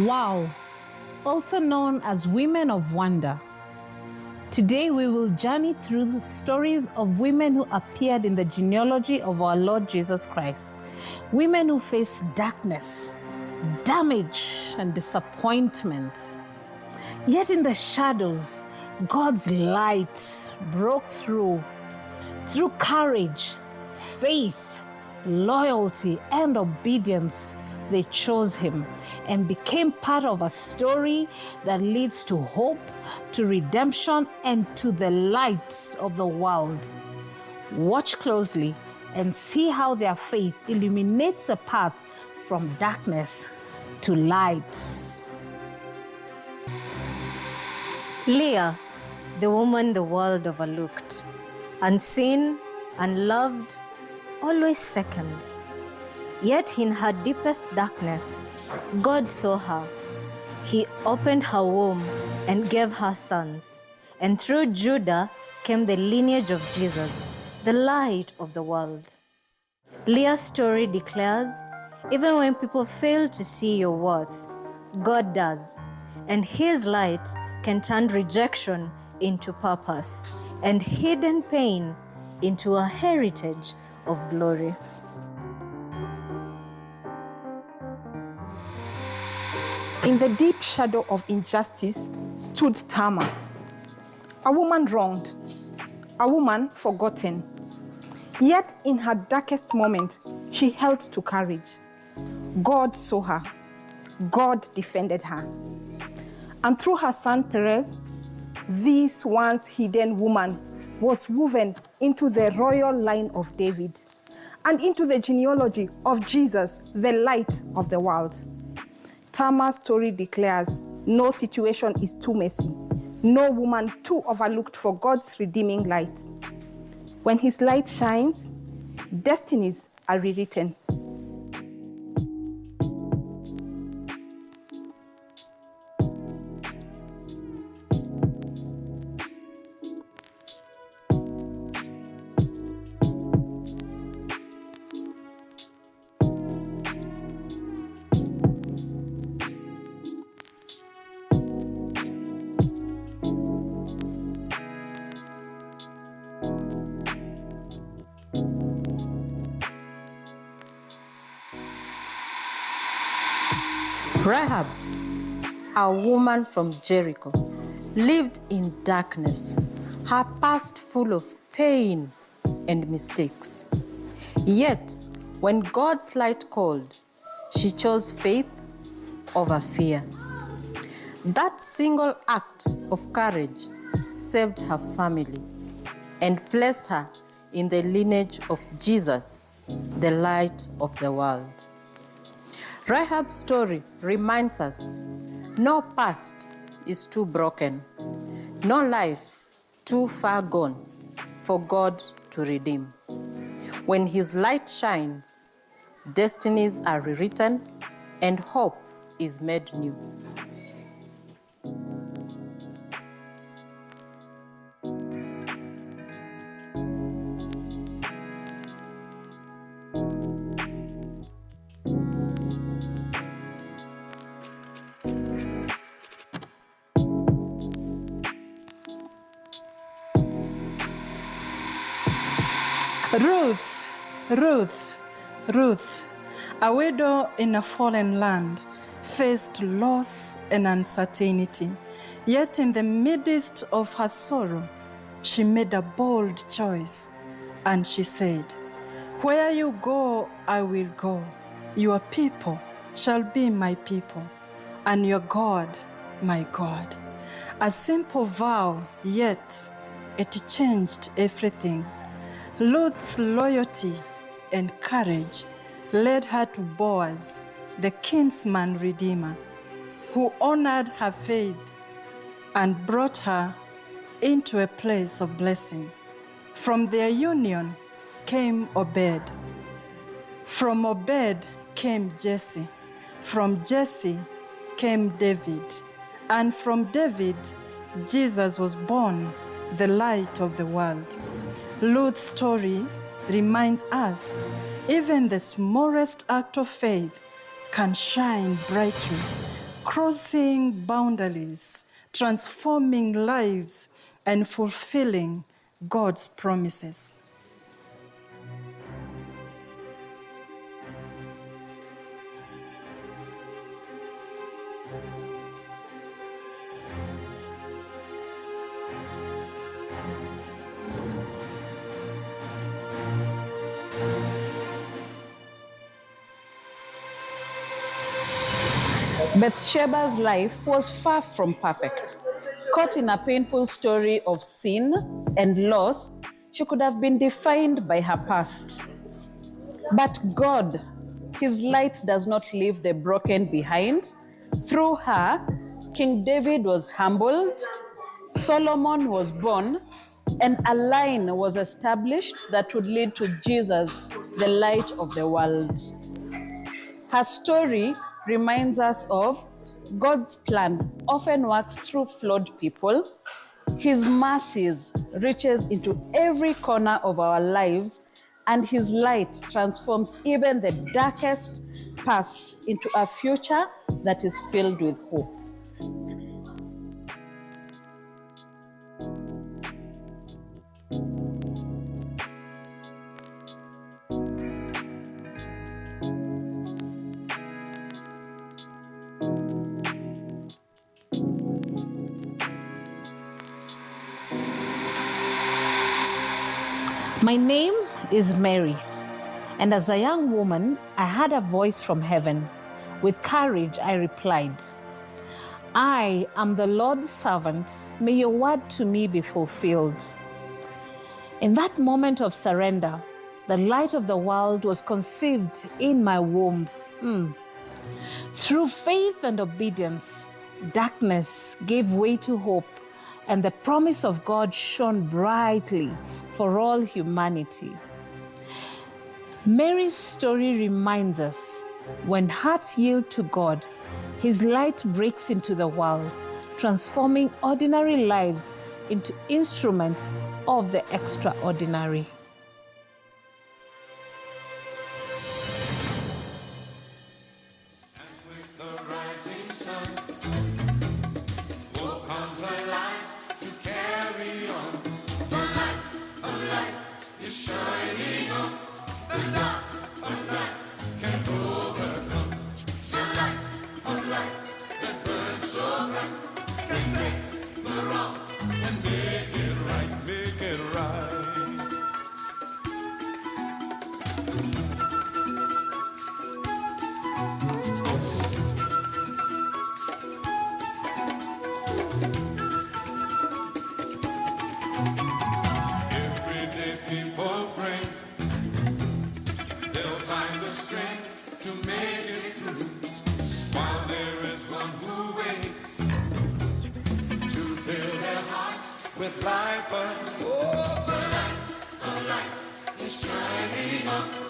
Wow, also known as Women of Wonder. Today we will journey through the stories of women who appeared in the genealogy of our Lord Jesus Christ. Women who faced darkness, damage, and disappointment. Yet in the shadows, God's light broke through courage, faith, loyalty, and obedience. They chose him and became part of a story that leads to hope, to redemption, and to the light of the world. Watch closely and see how their faith illuminates a path from darkness to light. Leah, the woman the world overlooked, unseen, unloved, always second. Yet in her deepest darkness, God saw her. He opened her womb and gave her sons. And through Judah came the lineage of Jesus, the light of the world. Leah's story declares, even when people fail to see your worth, God does. And his light can turn rejection into purpose and hidden pain into a heritage of glory. In the deep shadow of injustice stood Tamar, a woman wronged, a woman forgotten. Yet in her darkest moment, she held to courage. God saw her. God defended her. And through her son Perez, this once hidden woman was woven into the royal line of David and into the genealogy of Jesus, the light of the world. Tamar's story declares, no situation is too messy, no woman too overlooked for God's redeeming light. When his light shines, destinies are rewritten. Rahab, a woman from Jericho, lived in darkness, her past full of pain and mistakes. Yet, when God's light called, she chose faith over fear. That single act of courage saved her family and placed her in the lineage of Jesus, the light of the world. Rahab's story reminds us no past is too broken, no life too far gone for God to redeem. When his light shines, destinies are rewritten and hope is made new. Ruth, a widow in a fallen land, faced loss and uncertainty. Yet in the midst of her sorrow, she made a bold choice, and she said, "Where you go, I will go. Your people shall be my people, and your God, my God." A simple vow, yet it changed everything. Ruth's loyalty and courage led her to Boaz, the kinsman redeemer, who honored her faith and brought her into a place of blessing. From their union came Obed. From Obed came Jesse. From Jesse came David. And from David, Jesus was born, the light of the world. Ruth's story reminds us even the smallest act of faith can shine brightly. crossing boundaries, transforming lives, and fulfilling God's promises. Bathsheba's life was far from perfect. Caught in a painful story of sin and loss, she could have been defined by her past. But God, His light does not leave the broken behind. Through her, King David was humbled, Solomon was born, and a line was established that would lead to Jesus, the light of the world. Her story reminds us of God's plan often works through flawed people. His mercies reaches into every corner of our lives, and His light transforms even the darkest past into a future that is filled with hope. My name is Mary, and as a young woman, I heard a voice from heaven. With courage, I replied, I am the Lord's servant. May your word to me be fulfilled. In that moment of surrender, the light of the world was conceived in my womb. Through faith and obedience, darkness gave way to hope, and the promise of God shone brightly for all humanity. Mary's story reminds us when hearts yield to God, His light breaks into the world, transforming ordinary lives into instruments of the extraordinary. With life, oh, the light of life is shining on.